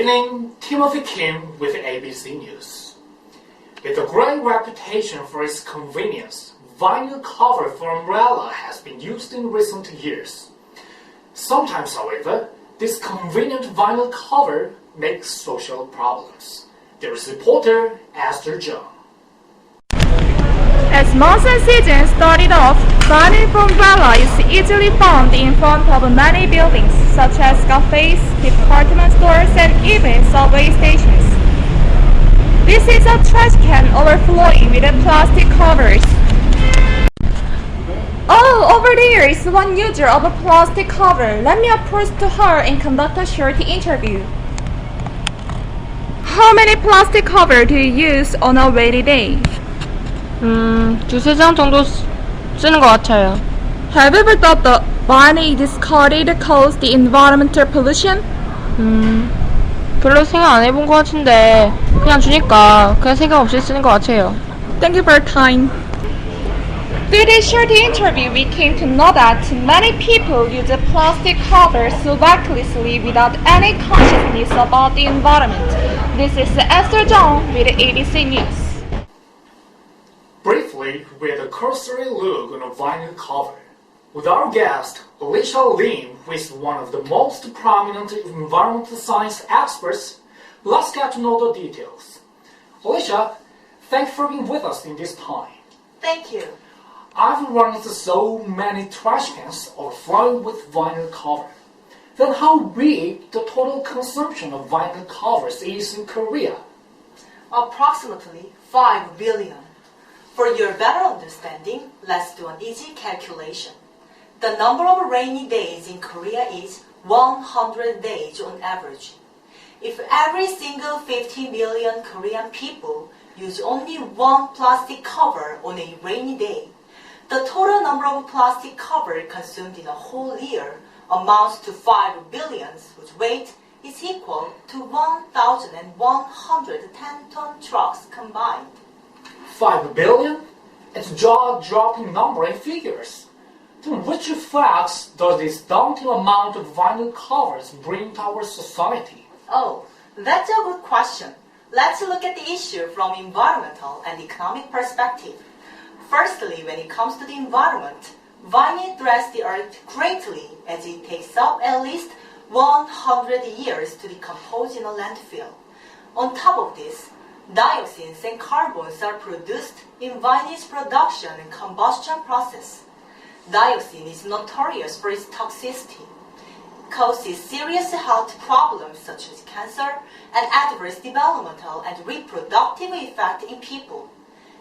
evening, Timothy Kim with ABC News. With a great reputation for its convenience, vinyl cover for umbrella has been used in recent years. Sometimes, however, this convenient vinyl cover makes social problems. There is reporter Esther John. As monsoon season started off, vinyl for umbrella is easily found in front of many buildings, such as cafes, department stores, and even subway stations. This is a trash can overflowing with plastic covers. Oh, over there is one user of a plastic cover. Let me approach to her and conduct a short interview. How many plastic cover do you use on a rainy day? 두세 장 정도 쓰는 것 같아요. Have you ever thought the vinyl discarded caused the environmental pollution? 별로 생각 안 해본 것 같은데 그냥 주니까 그냥 생각 없이 쓰는 것 같아요. Thank you for your time. Through this short interview, we came to know that many people use plastic covers so recklessly without any consciousness about the environment. This is Esther Zhang with ABC News. Briefly, with a cursory look on a vinyl cover, with our guest, Alicia Lim, who is one of the most prominent environmental science experts, let's get to know the details. Alicia, thanks for being with us in this time. Thank you. I've run into so many trash cans overflowing with vinyl cover. Then how big the total consumption of vinyl covers is in Korea? Approximately 5 billion. For your better understanding, let's do an easy calculation. The number of rainy days in Korea is 100 days on average. If every single 50 million Korean people use only one plastic cover on a rainy day, the total number of plastic cover consumed in a whole year amounts to 5 billions, whose weight is equal to 1,110 ton trucks combined. 5 billion? It's a jaw-dropping number in figures. Then which effects does this daunting amount of vinyl covers bring to our society? Oh, that's a good question. Let's look at the issue from environmental and economic perspective. Firstly, when it comes to the environment, vinyl threatens the earth greatly as it takes up at least 100 years to decompose in a landfill. On top of this, dioxins and carbons are produced in vinyl's production and combustion process. Dioxin is notorious for its toxicity, causes serious health problems such as cancer and adverse developmental and reproductive effect in people.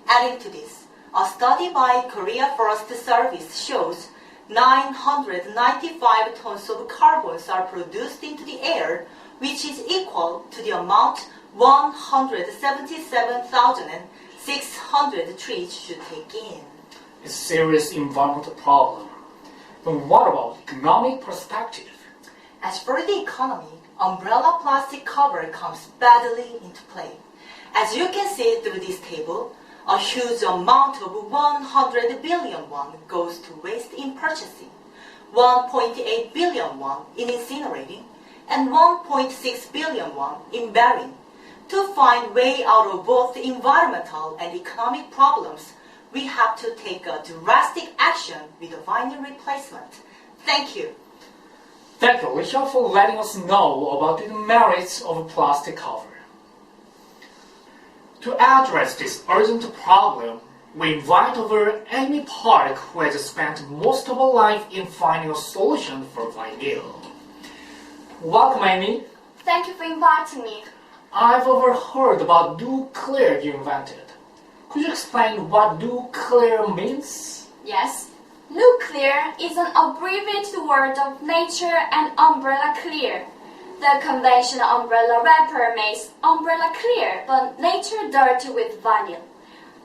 Adding to this, a study by Korea Forest Service shows 995 tons of carbons are produced into the air, which is equal to the amount 177,600 trees should take in. A serious environmental problem. Then what about economic perspective? As for the economy, umbrella plastic cover comes badly into play. As you can see through this table, a huge amount of 100 billion won goes to waste in purchasing, 1.8 billion won in incinerating, and 1.6 billion won in burying. To find way out of both the environmental and economic problems, we have to take a drastic action with a vinyl replacement. Thank you. Thank you, Alicia, for letting us know about the merits of a plastic cover. To address this urgent problem, we invite over Amy Park, who has spent most of her life in finding a solution for vinyl. Welcome, Amy. Thank you for inviting me. I've overheard about nuclear you invented. Could you explain what nuclear means? Yes. Nuclear is an abbreviated word of nature and umbrella clear. The conventional umbrella wrapper makes umbrella clear, but nature dirty with vinyl.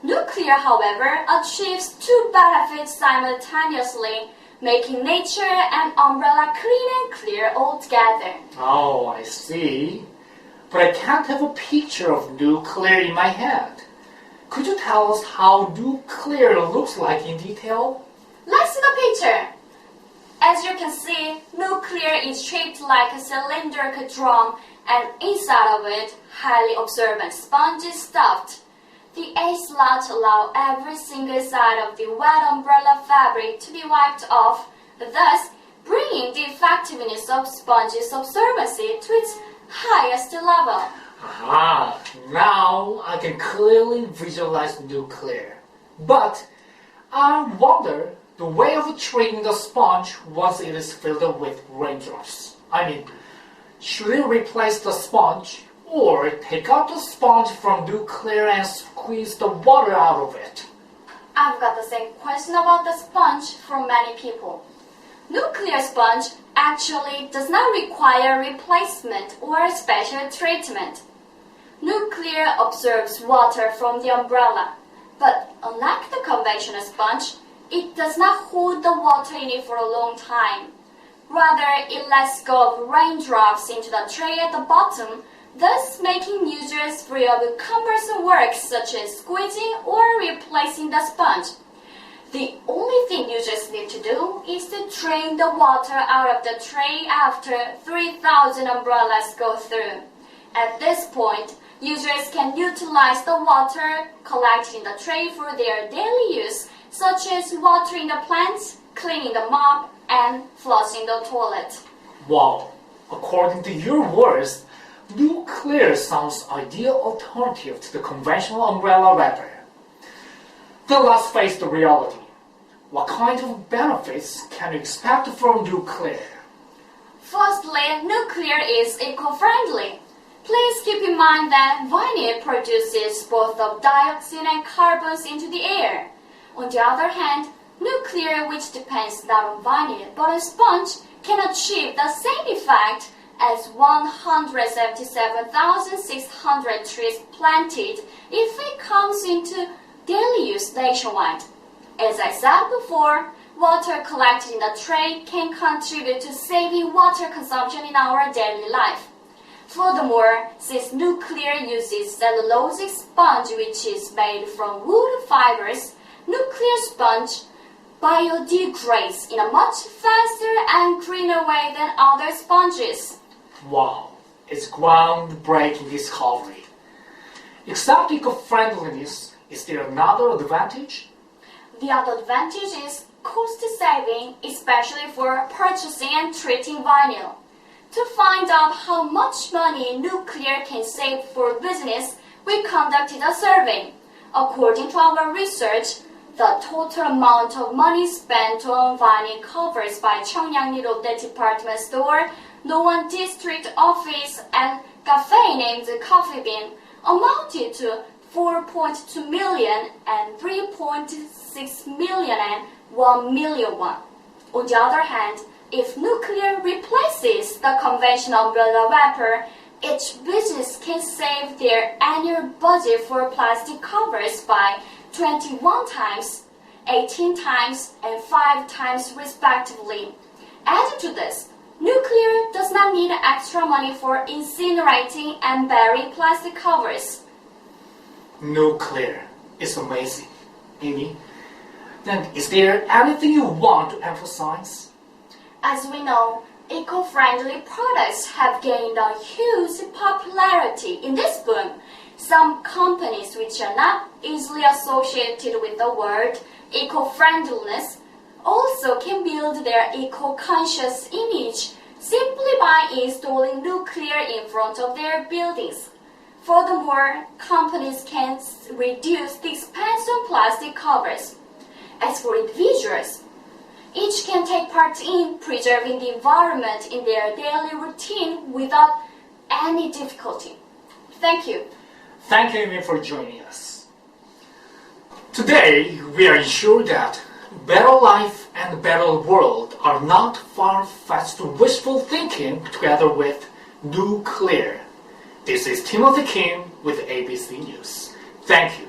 Nuclear, however, achieves two benefits simultaneously, making nature and umbrella clean and clear altogether. Oh, I see. But I can't have a picture of nuclear in my head. Could you tell us how nuclear looks like in detail? Let's see the picture. As you can see, nuclear is shaped like a cylindrical drum and inside of it, highly absorbent sponge is stuffed. The A slot allows every single side of the wet umbrella fabric to be wiped off, thus bringing the effectiveness of sponge's absorbency to its highest level. Aha, now I can clearly visualize nuclear. But I wonder the way of treating the sponge once it is filled with raindrops. I mean, should it replace the sponge or take out the sponge from nuclear and squeeze the water out of it? I've got the same question about the sponge from many people. Nuclear sponge actually does not require replacement or special treatment. Nuclear absorbs water from the umbrella, but unlike the conventional sponge, it does not hold the water in it for a long time. Rather, it lets go of raindrops into the tray at the bottom, thus making users free of cumbersome work such as squeezing or replacing the sponge. The only thing users need to do is to drain the water out of the tray after 3,000 umbrellas go through. At this point, users can utilize the water collected in the tray for their daily use, such as watering the plants, cleaning the mop, and flushing the toilet. Wow, according to your words, nuclear sounds ideal alternative to the conventional umbrella wrapper. Then let's face the reality. What kind of benefits can you expect from nuclear? Firstly, nuclear is eco-friendly. Please keep in mind that vinyl produces both of dioxin and carbons into the air. On the other hand, nuclear, which depends not on vinyl but on sponge, can achieve the same effect as 177,600 trees planted if it comes into daily use nationwide. As I said before, water collected in the tray can contribute to saving water consumption in our daily life. Furthermore, since nuclear uses cellulosic sponge which is made from wood fibers, nuclear sponge biodegrades in a much faster and greener way than other sponges. Wow, it's groundbreaking discovery. Except eco-friendliness, is there another advantage? The other advantage is cost saving, especially for purchasing and treating vinyl. To find out how much money nuclear can save for business, we conducted a survey. According to our research, the total amount of money spent on vinyl covers by Cheongyangni Lotte Department Store, Noan District Office, and cafe named Coffee Bean amounted to 4.2 million and 3.6 million and 1 million won. On the other hand, if nuclear replaces the conventional umbrella wrapper, each business can save their annual budget for plastic covers by 21 times, 18 times, and 5 times respectively. Added to this, nuclear does not need extra money for incinerating and burying plastic covers. Nuclear is amazing. Amy, then is there anything you want to emphasize? As we know, eco-friendly products have gained a huge popularity in this boom. Some companies which are not easily associated with the word eco-friendliness also can build their eco-conscious image simply by installing nuclear in front of their buildings. Furthermore, companies can reduce the expense of plastic covers. As for individuals, each can take part in preserving the environment in their daily routine without any difficulty. Thank you. Thank you, Amy, for joining us. Today, we are ensured that better life and better world are not far-fetched wishful thinking together with nuclear. This is Timothy Kim with ABC News. Thank you.